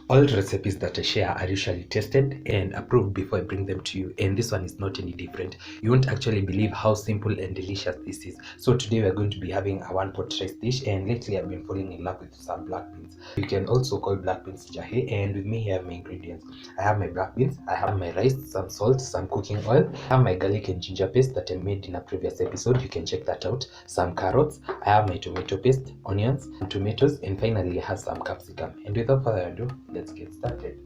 All recipes that I share are usually tested and approved before I bring them to you, and this one is not any different. You won't actually believe how simple and delicious this is. So today we are going to be having a one pot rice dish, and lately I've been falling in love with some black beans. You can also call black beans jahe, and with me here I have my ingredients. I have my black beans, I have my rice, some salt, some cooking oil, I have my garlic and ginger paste that I made in a previous episode, you can check that out, some carrots, I have my tomato paste, onions, tomatoes, and finally I have some capsicum. And without further ado, let's get started.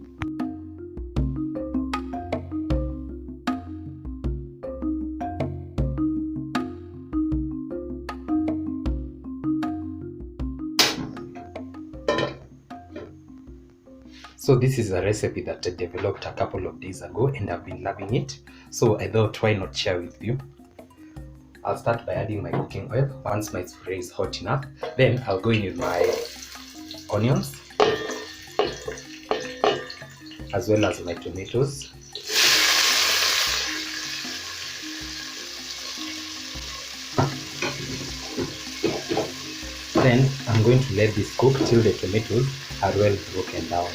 So this is a recipe that I developed a couple of days ago and I've been loving it. So I thought, why not share with you? I'll start by adding my cooking oil. Once my spray is hot enough, then I'll go in with my onions as well as my tomatoes. Then I'm going to let this cook till the tomatoes are well broken down.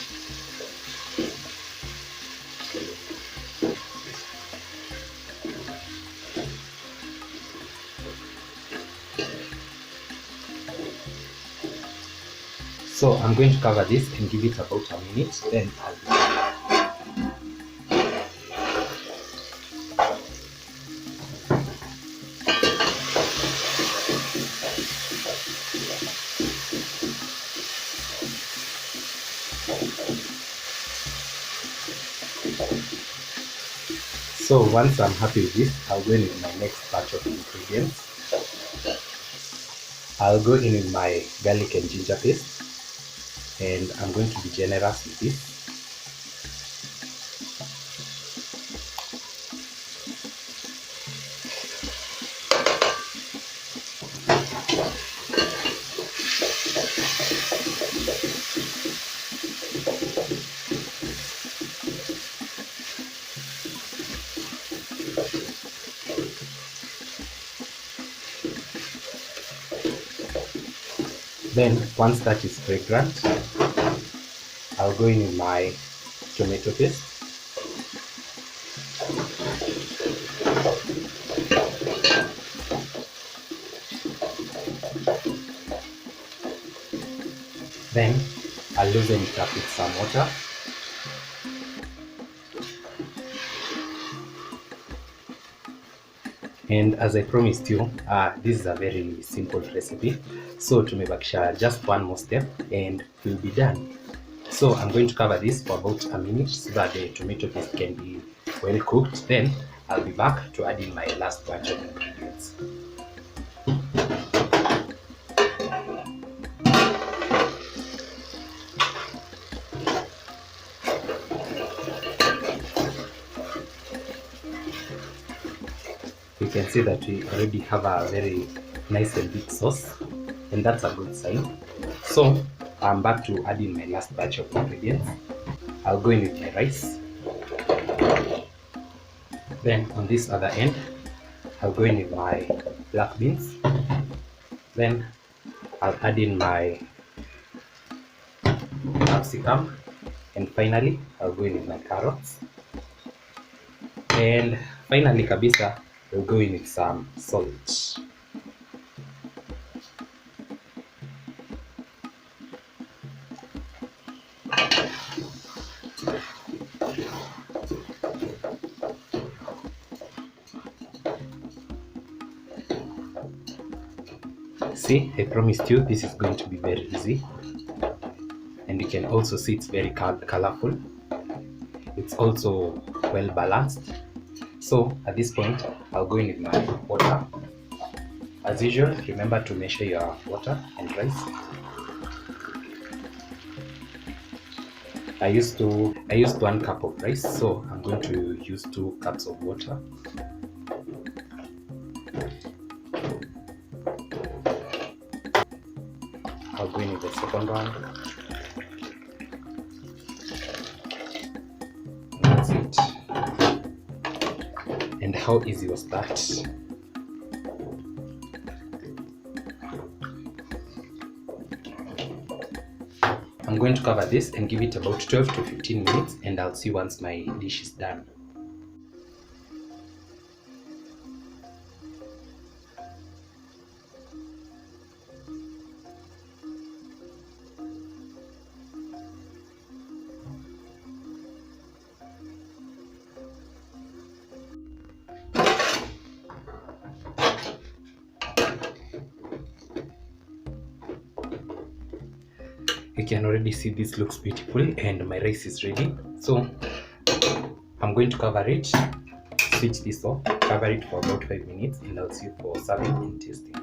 So I'm going to cover this and give it about a minute, then I'll be back. So once I'm happy with this, I'll go in with my next batch of ingredients. I'll go in with my garlic and ginger paste, and I'm going to be generous with this. Then once that is fragrant, I'll go in with my tomato paste. Then I'll loosen it up with some water. And as I promised you, this is a very simple recipe. So tumebakisha just one more step and we'll be done. So I'm going to cover this for about a minute so that the tomato paste can be well cooked. Then I'll be back to add in my last batch of ingredients. You can see that we already have a very nice and big sauce, and that's a good sign. So I'm back to adding my last batch of ingredients. I'll go in with my rice. Then on this other end, I'll go in with my black beans. Then I'll add in my capsicum, and finally I'll go in with my carrots. And finally kabisa, we'll go in with some salt. See, I promised you this is going to be very easy, and you can also see it's very colorful. It's also well balanced. So at this point, I'll go in with my water. As usual, remember to measure your water and rice. I used 1 cup of rice, so I'm going to use 2 cups of water. I'll go in with the second one. That's it. And how easy was that? I'm I'm going to cover this and give it about 12 to 15 minutes, and I'll see once my dish is done. You can already see this looks beautiful and my rice is ready. So I'm going to cover it, switch this off, cover it for about 5 minutes, and I'll see you for serving and tasting.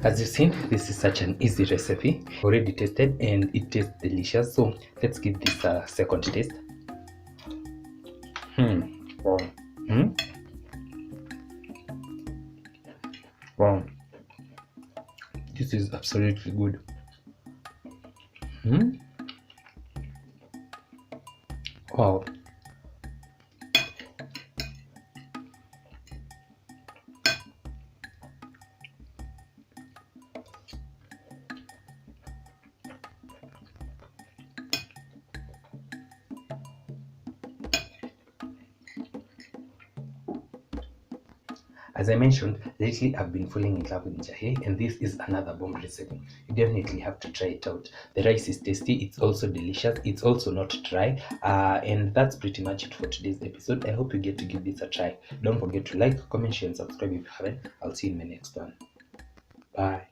As you've seen, this is such an easy recipe. Already tasted and it tastes delicious. So let's give this a second taste. Wow. Wow. This is absolutely good. Wow. As I mentioned, lately I've been falling in love with jahe, and this is another bomb recipe. You definitely have to try it out. The rice is tasty, it's also delicious, it's also not dry, and that's pretty much it for today's episode. I hope you get to give this a try. Don't forget to like, comment, share, and subscribe if you haven't. I'll see you in my next one. Bye.